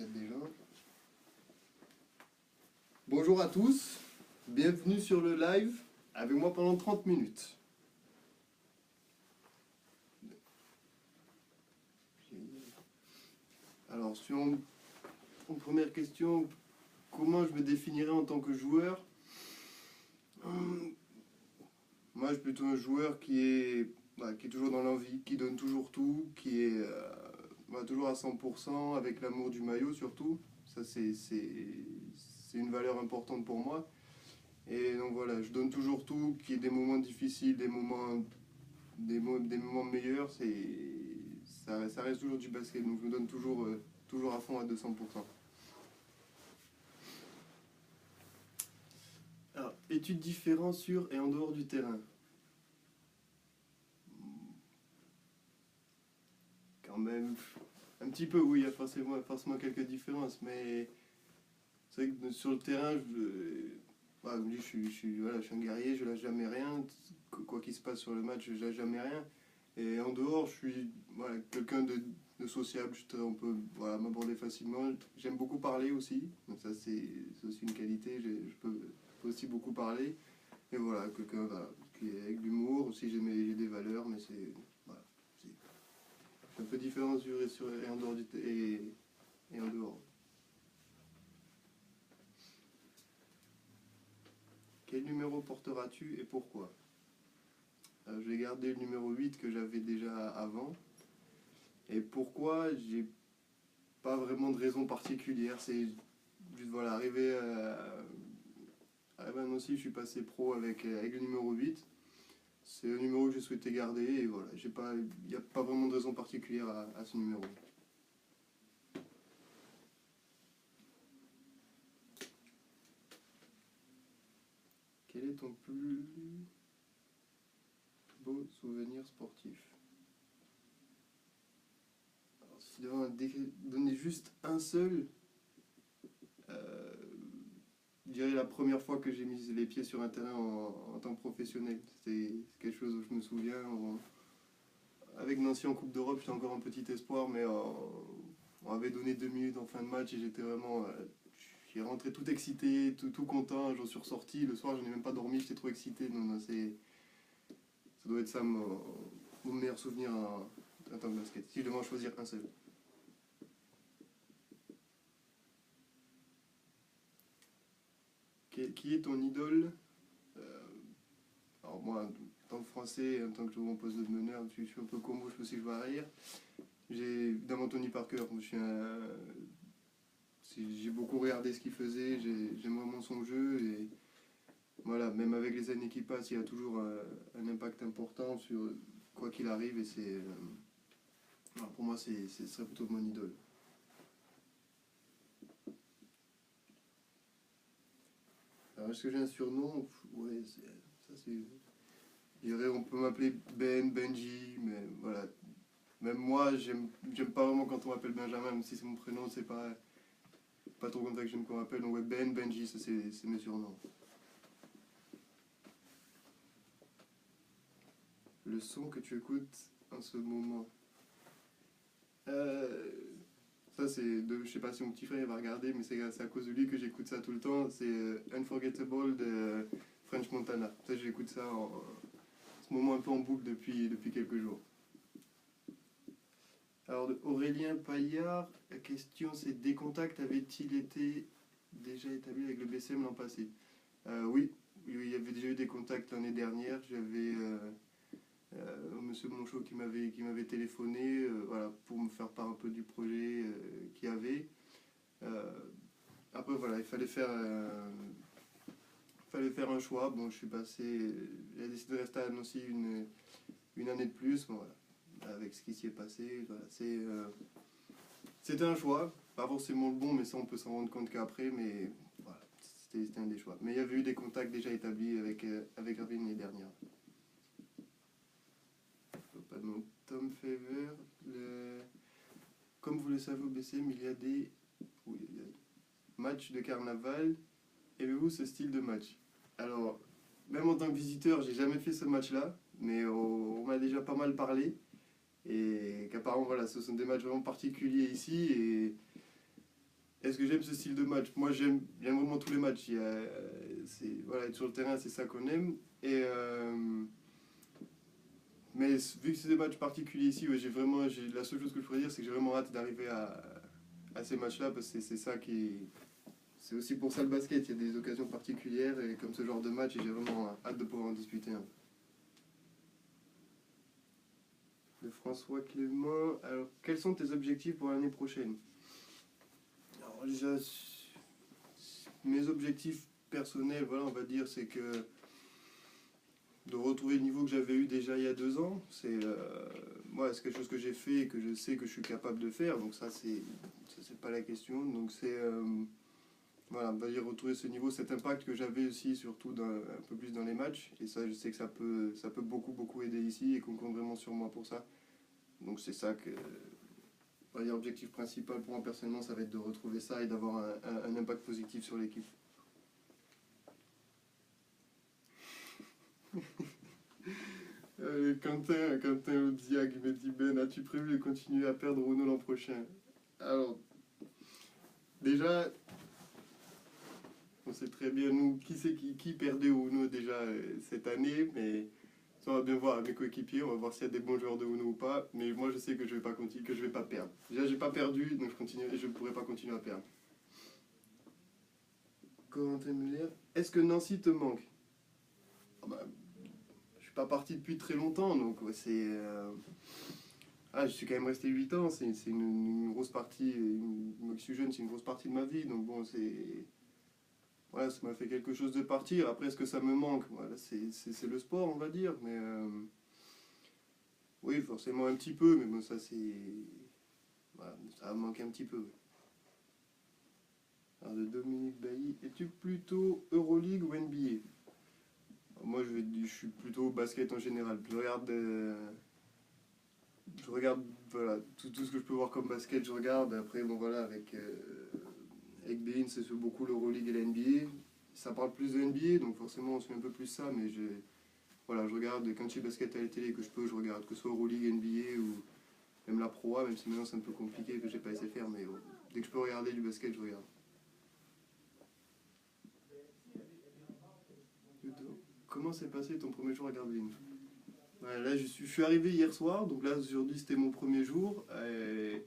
peut-être déjà. Bonjour à tous, bienvenue sur le live avec moi pendant 30 minutes. Alors, sur une première question, comment je me définirais en tant que joueur? Moi, je suis plutôt un joueur qui est toujours dans l'envie, qui donne toujours tout, qui est toujours à 100%, avec l'amour du maillot surtout. Ça, c'est une valeur importante pour moi. Et donc voilà, je donne toujours tout, qu'il y ait des moments difficiles, des moments meilleurs, ça reste toujours du basket. Donc je me donne toujours à fond à 200%. Alors, études différentes sur et en dehors du terrain. Quand même, un petit peu, oui, il y a forcément quelques différences, mais c'est vrai que sur le terrain, je suis un guerrier, je lâche jamais rien. Quoi qu'il se passe sur le match, je lâche jamais rien. Et en dehors, je suis quelqu'un de sociable, on peut m'aborder facilement. J'aime beaucoup parler aussi, donc ça c'est aussi une qualité, je peux aussi beaucoup parler. Et voilà, quelqu'un qui est avec l'humour, aussi j'ai des valeurs, mais c'est un peu différent et en dehors et en dehors. Quel numéro porteras-tu et pourquoi? Je vais garder le numéro 8 que j'avais déjà avant. Et pourquoi? J'ai pas vraiment de raison particulière. C'est juste arrivé à Nancy, je suis passé pro avec le numéro 8. C'est un numéro que j'ai souhaité garder et voilà, il n'y a pas vraiment de raison particulière à ce numéro. Quel est ton plus beau souvenir sportif? Alors, si je devais donner juste un seul, je dirais la première fois que j'ai mis les pieds sur un terrain en tant que professionnel. C'est quelque chose où je me souviens. Avec Nancy en Coupe d'Europe, j'étais encore un petit espoir, mais on avait donné 2 minutes en fin de match et j'étais vraiment. J'ai rentré tout excité, tout content, j'en suis ressorti. Le soir, je n'ai même pas dormi, j'étais trop excité. Donc, ça doit être ça mon meilleur souvenir en tant que basket. Si je devais en choisir un seul. Qui est ton idole? Alors moi, en tant que français, en tant que joueur en poste de meneur, je suis un peu combo, je peux aussi jouer arrière. J'ai évidemment Tony Parker, j'ai beaucoup regardé ce qu'il faisait, j'aime vraiment son jeu et voilà, même avec les années qui passent, il y a toujours un impact important sur quoi qu'il arrive et pour moi ce serait plutôt mon idole. Alors est-ce que j'ai un surnom? Ouais, ça c'est. Je dirais on peut m'appeler Benji, mais voilà. Même moi, j'aime pas vraiment quand on m'appelle Benjamin, même si c'est mon prénom, c'est pas trop comme ça que j'aime qu'on m'appelle. Donc ouais, Benji, ça c'est mes surnoms. Le son que tu écoutes en ce moment. Ça c'est je sais pas si mon petit frère va regarder, mais c'est à cause de lui que j'écoute ça tout le temps. C'est Unforgettable de French Montana. Ça j'écoute ça en ce moment un peu en boucle depuis quelques jours. Alors de Aurélien Paillard, la question c'est des contacts avaient-ils été déjà établis avec le BCM l'an passé? Oui, il y avait déjà eu des contacts l'année dernière. J'avais monsieur Monchot qui m'avait téléphoné pour me faire part un peu du projet qu'il y avait. Après voilà, il fallait faire un choix. Bon, j'ai décidé de rester à Nancy une année de plus. Bon, voilà, avec ce qui s'y est passé, voilà, c'était un choix, pas forcément le bon, mais ça on peut s'en rendre compte qu'après, mais voilà, c'était un des choix. Mais il y avait eu des contacts déjà établis avec Irving l'année dernière. Pas de nom. Tom Favor, comme vous le savez au BCM, il y a des matchs de carnaval. Aimez-vous ce style de match? Alors, même en tant que visiteur, j'ai jamais fait ce match-là, mais on m'a déjà pas mal parlé. Et qu'apparemment, voilà, ce sont des matchs vraiment particuliers ici. Et Est-ce que j'aime ce style de match? Moi, j'aime vraiment tous les matchs. Voilà, être sur le terrain, c'est ça qu'on aime. Mais vu que c'est des matchs particuliers ici, ouais, la seule chose que je pourrais dire, c'est que j'ai vraiment hâte d'arriver à ces matchs-là, parce que c'est ça qui. C'est aussi pour ça le basket, il y a des occasions particulières, et comme ce genre de match, et j'ai vraiment hâte de pouvoir en disputer un. De François Clément. Alors, quels sont tes objectifs pour l'année prochaine? Alors, déjà, mes objectifs personnels, voilà, on va dire, c'est que de retrouver le niveau que j'avais eu déjà il y a 2 ans. Moi, c'est quelque chose que j'ai fait et que je sais que je suis capable de faire. Donc ça, c'est pas la question. Donc voilà, on va dire retrouver ce niveau, cet impact que j'avais aussi, surtout un peu plus dans les matchs. Et ça, je sais que ça peut beaucoup, beaucoup aider ici et qu'on compte vraiment sur moi pour ça. Donc c'est ça que, on va dire, l'objectif principal pour moi personnellement, ça va être de retrouver ça et d'avoir un impact positif sur l'équipe. Quentin Audiac me dit: Ben, as-tu prévu de continuer à perdre Uno l'an prochain? Alors, déjà, on sait très bien, nous, qui perdait au Uno déjà cette année, mais ça, on va bien voir avec mes coéquipiers, on va voir s'il y a des bons joueurs de Uno ou pas, mais moi je sais que je vais pas continuer, que je vais pas perdre. Déjà, j'ai pas perdu, donc je ne pourrai pas continuer à perdre. Corentin Muller, est-ce que Nancy te manque? Ah bah, je suis pas parti depuis très longtemps, donc ouais, je suis quand même resté 8 ans, c'est une grosse partie, moi qui suis jeune, c'est une grosse partie de ma vie, donc bon, voilà, ça m'a fait quelque chose de partir. Après, est-ce que ça me manque? Voilà, c'est le sport, on va dire, mais oui, forcément un petit peu, mais bon, ça c'est. Voilà, ça me manque un petit peu. Oui. Alors, de Dominique Bailly, es-tu plutôt Euroleague ou NBA? Moi, je suis plutôt basket en général. Je regarde voilà, tout ce que je peux voir comme basket, je regarde. Après, bon, voilà, avec Bein, c'est beaucoup l'Euroleague et la NBA. Ça parle plus de NBA, donc forcément, on suit un peu plus ça, mais voilà, je regarde quand j'ai basket à la télé que je peux, je regarde, que ce soit Euroleague, NBA ou même la Pro A, même si maintenant c'est un peu compliqué, que j'ai pas essayé de faire, mais dès que je peux regarder du basket, je regarde. Comment s'est passé ton premier jour à Gravelines? Ouais, là, je suis arrivé hier soir, donc là, aujourd'hui, c'était mon premier jour. Et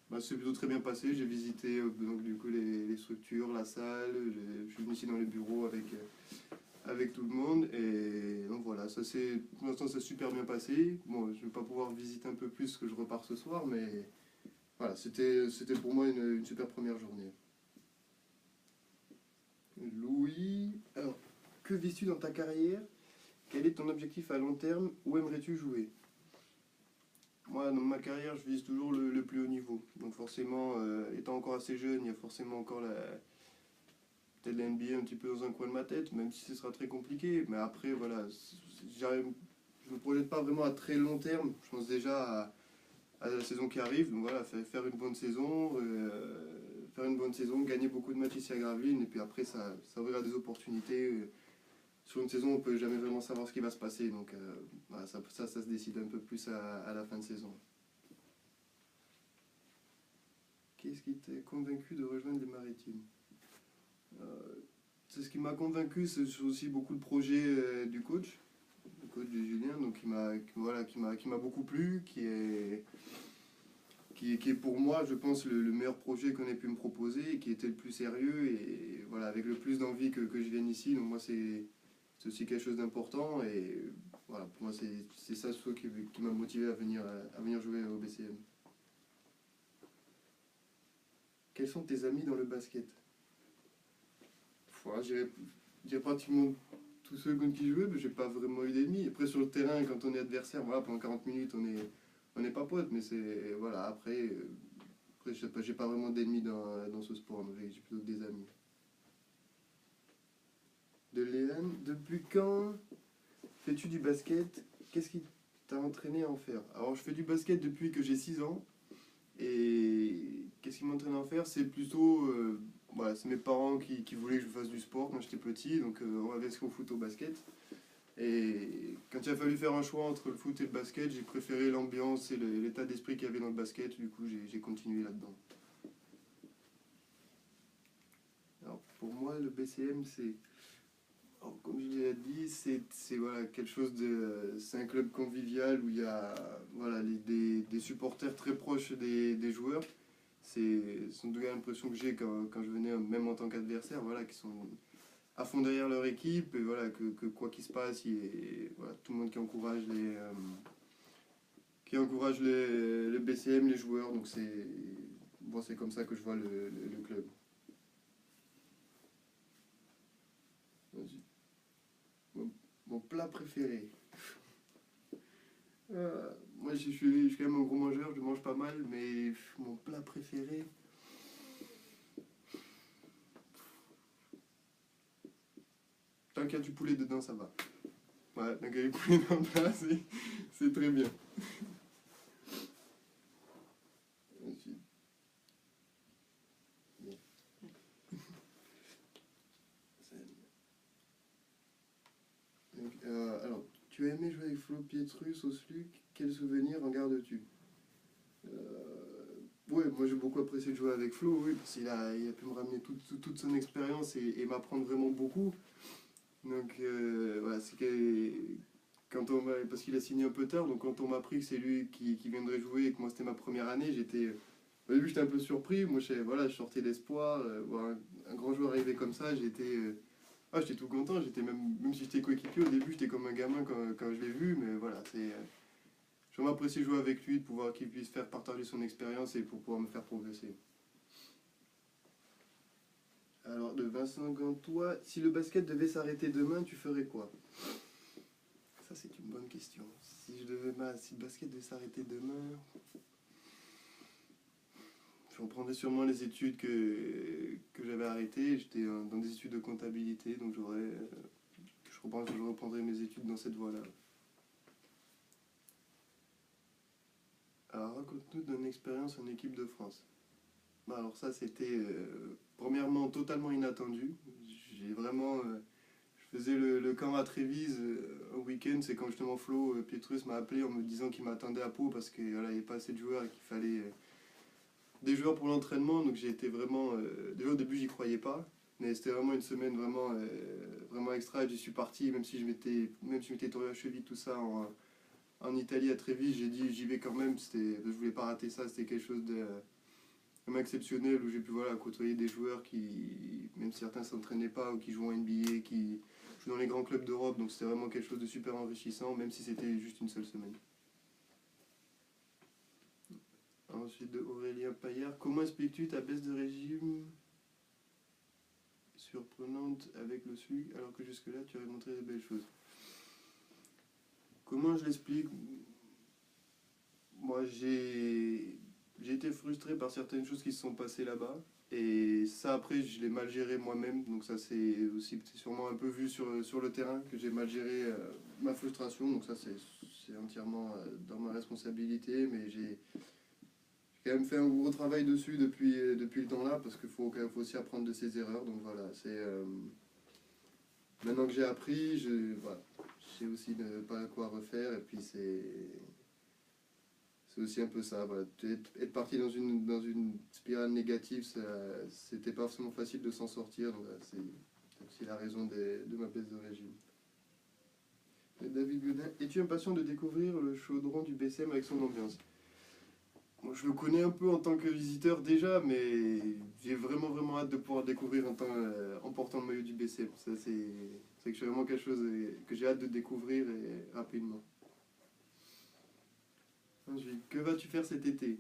bah, c'est plutôt très bien passé. J'ai visité donc, du coup, les structures, la salle. Je suis venu ici dans les bureaux avec tout le monde. Et donc voilà, pour l'instant, ça s'est super bien passé. Bon, je ne vais pas pouvoir visiter un peu plus que je repars ce soir, mais voilà, c'était pour moi une super première journée. Louis, alors, que vis-tu dans ta carrière? Quel est ton objectif à long terme? Où aimerais-tu jouer? Moi, dans ma carrière, je vise toujours le plus haut niveau. Donc forcément, étant encore assez jeune, il y a forcément encore peut-être la NBA un petit peu dans un coin de ma tête, même si ce sera très compliqué. Mais après, voilà, je ne me projette pas vraiment à très long terme. Je pense déjà à la saison qui arrive. Donc voilà, faire une bonne saison, gagner beaucoup de matchs ici à Gravelines, et puis après, ça ouvrira des opportunités. Sur une saison, on ne peut jamais vraiment savoir ce qui va se passer. Donc voilà, ça se décide un peu plus à la fin de saison. Qu'est-ce qui t'a convaincu de rejoindre les Maritimes? Euh, C'est ce qui m'a convaincu, c'est aussi beaucoup le projet du coach de Julien, donc qui m'a beaucoup plu, qui est pour moi, je pense, le meilleur projet qu'on ait pu me proposer, qui était le plus sérieux et voilà, avec le plus d'envie que je vienne ici. Donc moi, c'est aussi quelque chose d'important et voilà, pour moi, c'est ça surtout qui m'a motivé à venir jouer au BCM. Quels sont tes amis dans le basket? Voilà, j'irais pratiquement tous ceux contre qui je veux, mais j'ai pas vraiment eu d'ennemis. Après, sur le terrain, quand on est adversaire, voilà, pendant 40 minutes, on n'est pas potes, mais voilà, après j'ai pas vraiment d'ennemis dans ce sport, donc j'ai plutôt que des amis. De Léane, depuis quand fais-tu du basket? Qu'est-ce qui t'a entraîné à en faire? Alors, je fais du basket depuis que j'ai 6 ans, et qu'est-ce qui m'entraîne à en faire? C'est plutôt. Voilà, c'est mes parents qui voulaient que je fasse du sport quand j'étais petit, donc on m'avait inscrit au foot au basket. Et quand il a fallu faire un choix entre le foot et le basket, j'ai préféré l'ambiance et l'état d'esprit qu'il y avait dans le basket, du coup j'ai continué là-dedans. moi, le BCM, c'est, alors, comme je l'ai dit, c'est voilà, quelque chose de. C'est un club convivial où il y a voilà, des supporters très proches des joueurs. C'est en tout cas l'impression que j'ai quand je venais, même en tant qu'adversaire, voilà, qui sont à fond derrière leur équipe, et voilà, que quoi qu'il se passe, voilà, tout le monde qui encourage le BCM, les joueurs, donc c'est comme ça que je vois le club. Vas-y. Mon plat préféré. Moi, je suis quand même un gros mangeur, je mange pas mal, mais mon plat préféré. Tant qu'il y a du poulet dedans, ça va. Ouais, tant qu'il y a du poulet dans le plat, c'est très bien. Ensuite, bon. Donc, alors, tu as aimé jouer avec Flo Pietrus au SLUC, quel souvenir en gardes-tu? Ouais, moi j'ai beaucoup apprécié de jouer avec Flo, oui, parce qu'il a pu me ramener toute son expérience et m'apprendre vraiment beaucoup. Donc voilà, c'est que parce qu'il a signé un peu tard, donc quand on m'a appris que c'est lui qui viendrait jouer et que moi c'était ma première année, au début j'étais un peu surpris. Moi voilà, je sortais d'espoir, voir un grand joueur arriver comme ça, j'étais tout content. Même si j'étais coéquipier au début, j'étais comme un gamin quand je l'ai vu, mais voilà, j'ai vraiment apprécié jouer avec lui, de pouvoir qu'il puisse faire partager son expérience et pour pouvoir me faire progresser. Alors, de Vincent Gantois, si le basket devait s'arrêter demain, tu ferais quoi? Ça, c'est une bonne question. Si le basket devait s'arrêter demain, je reprendrais sûrement les études que j'avais arrêtées. J'étais dans des études de comptabilité, donc je reprendrais mes études dans cette voie-là. Alors, raconte-nous d'une expérience en équipe de France. Bah, alors ça, c'était premièrement totalement inattendu. J'ai vraiment... Je faisais le camp à Trévise un week-end, c'est quand justement Flo Pietrus m'a appelé en me disant qu'il m'attendait à Pau parce qu'il voilà, n'y avait pas assez de joueurs et qu'il fallait des joueurs pour l'entraînement. Donc j'ai été vraiment... déjà au début j'y croyais pas, mais c'était vraiment une semaine vraiment extra et j'y suis parti, même si je m'étais tourné la cheville, tout ça en Italie à Trévise, j'ai dit j'y vais quand même, je voulais pas rater ça, c'était quelque chose de vraiment exceptionnel où j'ai pu voilà, côtoyer des joueurs qui, même si certains ne s'entraînaient pas ou qui jouent en NBA, qui jouent dans les grands clubs d'Europe, donc c'était vraiment quelque chose de super enrichissant, même si c'était juste une seule semaine. Ensuite de Aurélien Paillard, comment expliques-tu ta baisse de régime surprenante avec le SLUC alors que jusque-là tu avais montré de belles choses? Comment je l'explique? Moi j'ai été frustré par certaines choses qui se sont passées là-bas. Et ça, après, je l'ai mal géré moi-même. Donc, ça, c'est sûrement un peu vu sur le terrain que j'ai mal géré ma frustration. Donc, ça, c'est entièrement dans ma responsabilité. Mais j'ai quand même fait un gros travail dessus depuis le temps-là. Parce qu'il faut aussi apprendre de ses erreurs. Donc, voilà. Maintenant que j'ai appris, voilà, je sais aussi ne pas quoi refaire. Et puis, c'est aussi un peu ça, voilà. Être parti dans une spirale négative, c'était pas forcément facile de s'en sortir, donc voilà, c'est aussi la raison de ma baisse de régime. Et David Godin, es-tu impatient de découvrir le chaudron du BCM avec son ambiance? Moi, je le connais un peu en tant que visiteur déjà, mais j'ai vraiment vraiment hâte de pouvoir le découvrir en portant le maillot du BCM. Ça, c'est vraiment quelque chose que j'ai hâte de découvrir et rapidement. Ensuite, que vas-tu faire cet été?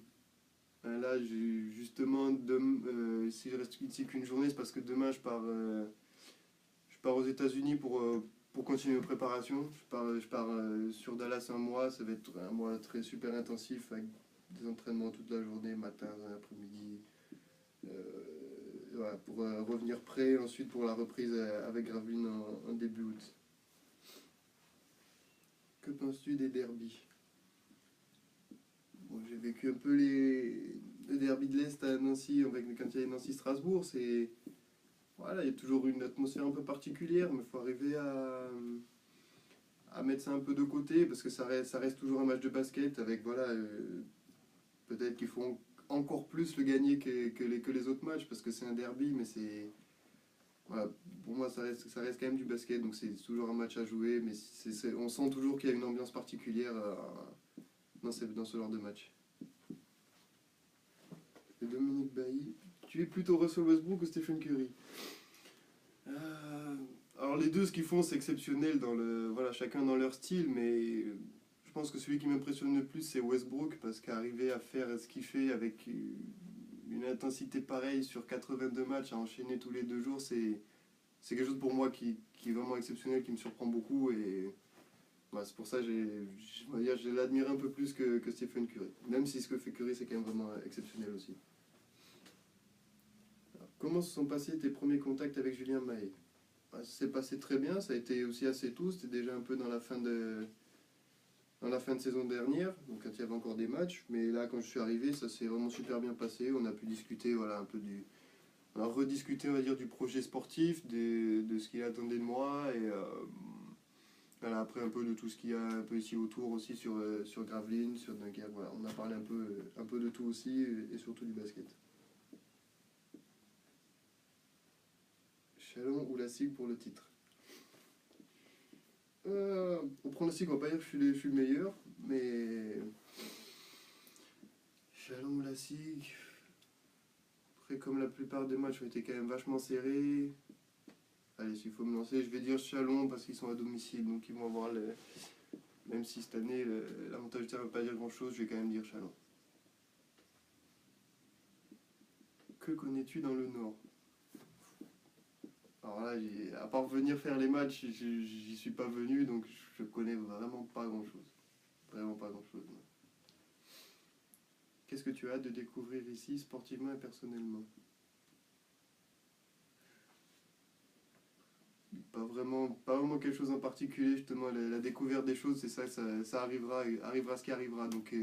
Là, justement, si je reste ici qu'une journée, c'est parce que demain, je pars aux États-Unis pour continuer mes préparations. Je pars sur Dallas un mois. Ça va être un mois très super intensif avec des entraînements toute la journée, matin, après-midi. Voilà, pour revenir prêt ensuite pour la reprise avec Gravelines en début août. Que penses-tu des derbies? Bon, j'ai vécu un peu les derbies de l'Est à Nancy, quand il y a Nancy-Strasbourg. Voilà, il y a toujours une atmosphère un peu particulière, mais il faut arriver à mettre ça un peu de côté, parce que ça reste toujours un match de basket, avec voilà, peut-être qu'il faut encore plus le gagner que les autres matchs, parce que c'est un derby, mais voilà, pour moi, ça reste quand même du basket, donc c'est toujours un match à jouer, mais on sent toujours qu'il y a une ambiance particulière dans ce genre de match. Et Dominique Bailly, tu es plutôt Russell Westbrook ou Stephen Curry? Euh, alors les deux, ce qu'ils font, c'est exceptionnel voilà, chacun dans leur style, mais je pense que celui qui m'impressionne le plus, c'est Westbrook, parce qu'arriver à faire ce qu'il fait avec une intensité pareille sur 82 matchs, à enchaîner tous les 2 jours, c'est quelque chose pour moi qui est vraiment exceptionnel, qui me surprend beaucoup, et voilà, c'est pour ça que je l'admire un peu plus que Stephen Curry. Même si ce que fait Curry, c'est quand même vraiment exceptionnel aussi. Alors, comment se sont passés tes premiers contacts avec Julien Mahé? Ça s'est passé très bien, ça a été aussi assez tôt, c'était déjà un peu dans la fin de saison dernière, donc quand il y avait encore des matchs, mais là quand je suis arrivé, ça s'est vraiment super bien passé, on a pu discuter voilà, un peu on a rediscuté on va dire du projet sportif, de ce qu'il attendait de moi, et voilà, après un peu de tout ce qu'il y a un peu ici autour aussi sur Gravelines, sur Dunkerque, voilà, on a parlé un peu de tout aussi, et surtout du basket. Chalon ou la SIG pour le titre? Au pronostic, on va pas dire que je suis le meilleur, mais Chalon ou la SIG. Après, comme la plupart des matchs ont été quand même vachement serrés, allez, s'il faut me lancer, je vais dire Chalon parce qu'ils sont à domicile, donc ils vont avoir même si cette année l'avantage du terrain ne veut pas dire grand chose, je vais quand même dire Chalon. Que connais-tu dans le Nord? Alors là, à part venir faire les matchs, j'y suis pas venu, donc je connais vraiment pas grand chose. Vraiment pas grand chose. Qu'est-ce que tu as hâte de découvrir ici, sportivement et personnellement? Pas vraiment quelque chose en particulier, justement. La découverte des choses, c'est ça arrivera ce qui arrivera. Donc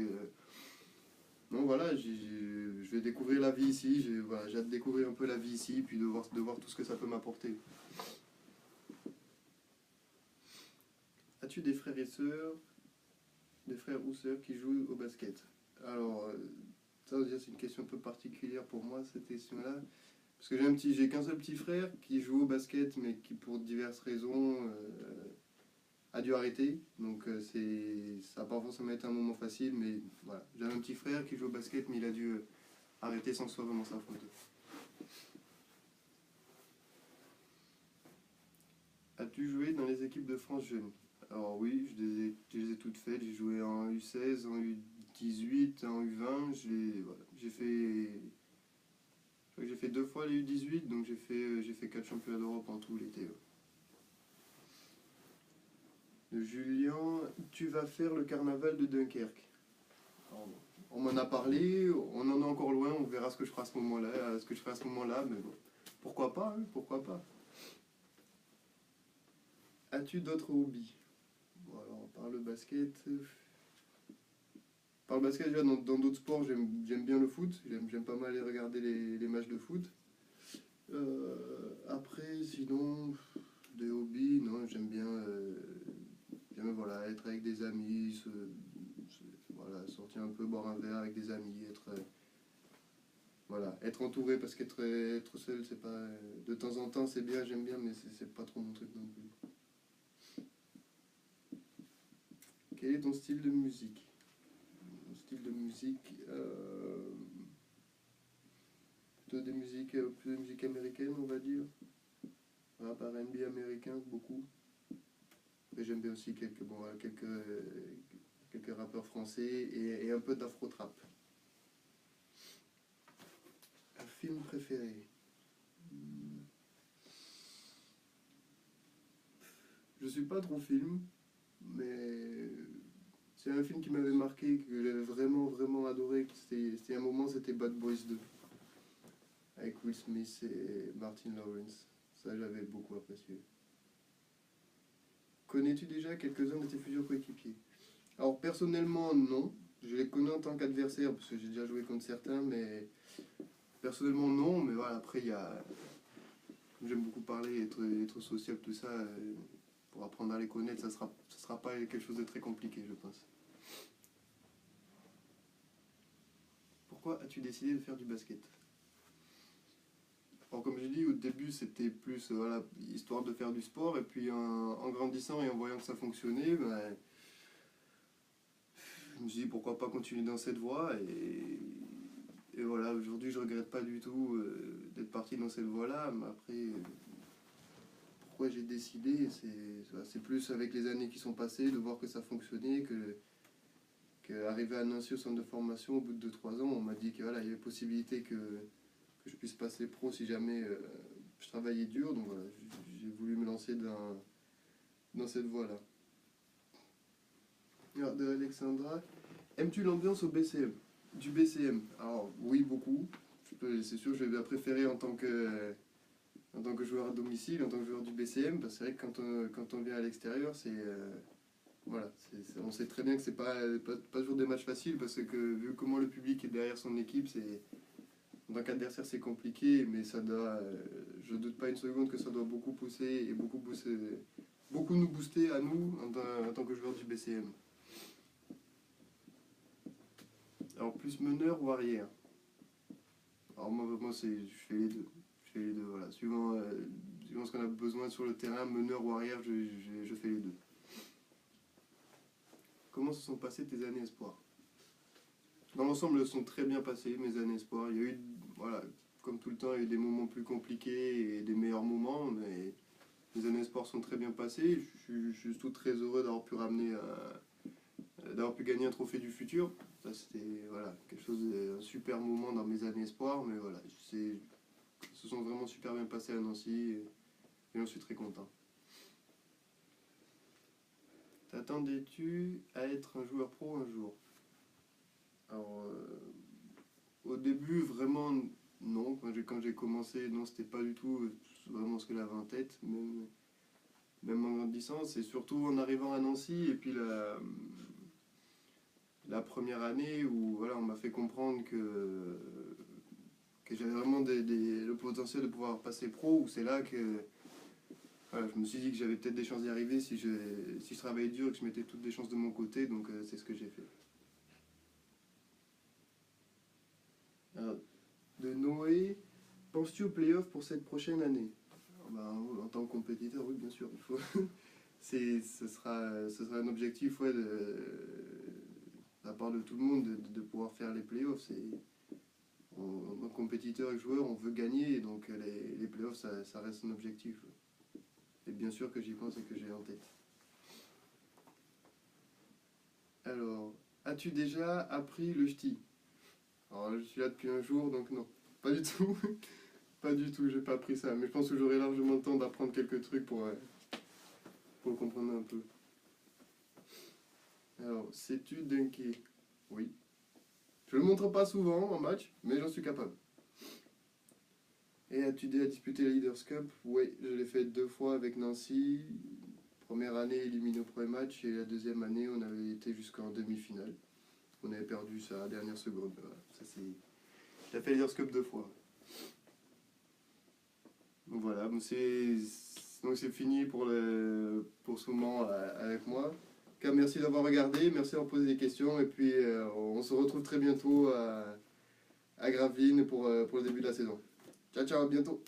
voilà, je vais découvrir la vie ici. Voilà, j'ai hâte de découvrir un peu la vie ici, puis de voir tout ce que ça peut m'apporter. As-tu des frères et sœurs, des frères ou sœurs qui jouent au basket? Alors, ça déjà c'est une question un peu particulière pour moi, cette question-là. Parce que j'ai qu'un seul petit frère qui joue au basket, mais qui pour diverses raisons a dû arrêter. Donc ça n'a pas forcément été un moment facile, mais voilà. J'avais un petit frère qui joue au basket, mais il a dû arrêter sans que ce soit vraiment sa faute. As-tu joué dans les équipes de France jeunes? Alors oui, je les ai toutes faites. J'ai joué en U16, en U18, en U20. Voilà, j'ai fait 2 fois les U18, donc j'ai fait 4 championnats d'Europe en tout l'été. Ouais. De Julien, tu vas faire le carnaval de Dunkerque. Alors, on m'en a parlé, on en est encore loin, on verra ce que je ferai à ce moment-là, mais bon, pourquoi pas, hein, pourquoi pas. As-tu d'autres hobbies? Bon, alors, par le basket, déjà, dans d'autres sports, j'aime bien le foot, j'aime pas mal aller regarder les matchs de foot. Après, sinon, des hobbies, non, j'aime voilà, être avec des amis, voilà, sortir un peu, boire un verre avec des amis, voilà, être entouré, parce qu'être seul, c'est pas. De temps en temps, c'est bien, j'aime bien, mais c'est pas trop mon truc non plus. Quel est ton style de musique? Mon style de musique, plutôt des musiques américaines, on va dire. Rap R&B américain, beaucoup. Et j'aime bien aussi quelques rappeurs français et un peu d'afro-trap. Un film préféré? Je suis pas trop film, mais c'est un film qui m'avait marqué, que j'avais vraiment, vraiment adoré. C'était un moment, c'était Bad Boys 2, avec Will Smith et Martin Lawrence. Ça, j'avais beaucoup apprécié. Connais-tu déjà quelques-uns de tes futurs coéquipiers? Alors, personnellement, non. Je les connais en tant qu'adversaire, parce que j'ai déjà joué contre certains, mais personnellement, non. Mais voilà, après, j'aime beaucoup parler, être sociable, tout ça. Pour apprendre à les connaître, ça sera pas quelque chose de très compliqué, je pense. Pourquoi as-tu décidé de faire du basket? Alors comme j'ai dit, au début c'était plus voilà, histoire de faire du sport, et puis en grandissant et en voyant que ça fonctionnait, ben, je me suis dit pourquoi pas continuer dans cette voie, et voilà, aujourd'hui je regrette pas du tout d'être parti dans cette voie-là, mais après, pourquoi j'ai décidé, c'est plus avec les années qui sont passées, de voir que ça fonctionnait, qu'arrivé à Nancy au centre de formation, au bout de 2 3 ans, on m'a dit que voilà, il y avait possibilité que je puisse passer pro si jamais je travaillais dur, donc voilà, j'ai voulu me lancer dans cette voie-là. Alors, de Alexandra, aimes-tu l'ambiance au BCM? Du BCM? Alors oui, beaucoup. C'est sûr, je vais bien préférer en tant que joueur à domicile, en tant que joueur du BCM, parce que c'est vrai que quand on vient à l'extérieur, voilà, on sait très bien que c'est pas toujours des matchs faciles, parce que vu comment le public est derrière son équipe, en tant qu'adversaire c'est compliqué, mais je doute pas une seconde que ça doit beaucoup pousser et beaucoup nous booster à nous en tant que joueurs du BCM. Alors plus meneur ou arrière? Alors moi je fais les deux. Je fais les deux, voilà. Suivant ce qu'on a besoin sur le terrain, meneur ou arrière, je fais les deux. Comment se sont passées tes années espoirs? Dans l'ensemble, elles sont très bien passées, mes années espoirs. Il y a eu, voilà, comme tout le temps, il y a eu des moments plus compliqués et des meilleurs moments, mais mes années espoirs sont très bien passées. Je suis surtout très heureux d'avoir pu gagner un trophée du futur. Ça, c'était voilà, un super moment dans mes années espoirs, mais voilà, se sont vraiment super bien passés à Nancy, et j'en suis très content. T'attendais-tu à être un joueur pro un jour? Alors, au début, vraiment, non. Quand j'ai commencé, non, c'était pas du tout vraiment ce que j'avais en tête, même en grandissant. C'est surtout en arrivant à Nancy, et puis la première année où voilà, on m'a fait comprendre que j'avais vraiment le potentiel de pouvoir passer pro, où c'est là que voilà, je me suis dit que j'avais peut-être des chances d'y arriver si je travaillais dur et que je mettais toutes les chances de mon côté, donc c'est ce que j'ai fait. Alors, de Noé, penses-tu aux playoffs pour cette prochaine année? Alors, ben, en tant que compétiteur, oui, bien sûr, il faut. Ce sera un objectif, ouais, de la part de tout le monde, de pouvoir faire les playoffs. En tant que compétiteur et joueur, on veut gagner, et donc les playoffs, ça reste un objectif. Et bien sûr que j'y pense et que j'ai en tête. Alors, as-tu déjà appris le ch'ti? Alors, je suis là depuis un jour, donc non, pas du tout. Pas du tout, j'ai pas appris ça. Mais je pense que j'aurai largement le temps d'apprendre quelques trucs pour le comprendre un peu. Alors, sais-tu dunker? Oui. Je le montre pas souvent en match, mais j'en suis capable. Et as-tu déjà disputé la Leaders Cup? Oui, je l'ai fait 2 fois avec Nancy. Première année éliminé au premier match, et la deuxième année on avait été jusqu'en demi-finale. On avait perdu ça à la dernière seconde. Voilà. J'ai fait la Leaders Cup 2 fois. Donc voilà, donc c'est fini pour ce moment avec moi. En tout cas, merci d'avoir regardé, merci d'avoir posé des questions, et puis on se retrouve très bientôt à Gravelines pour le début de la saison. Ciao, ciao, à bientôt.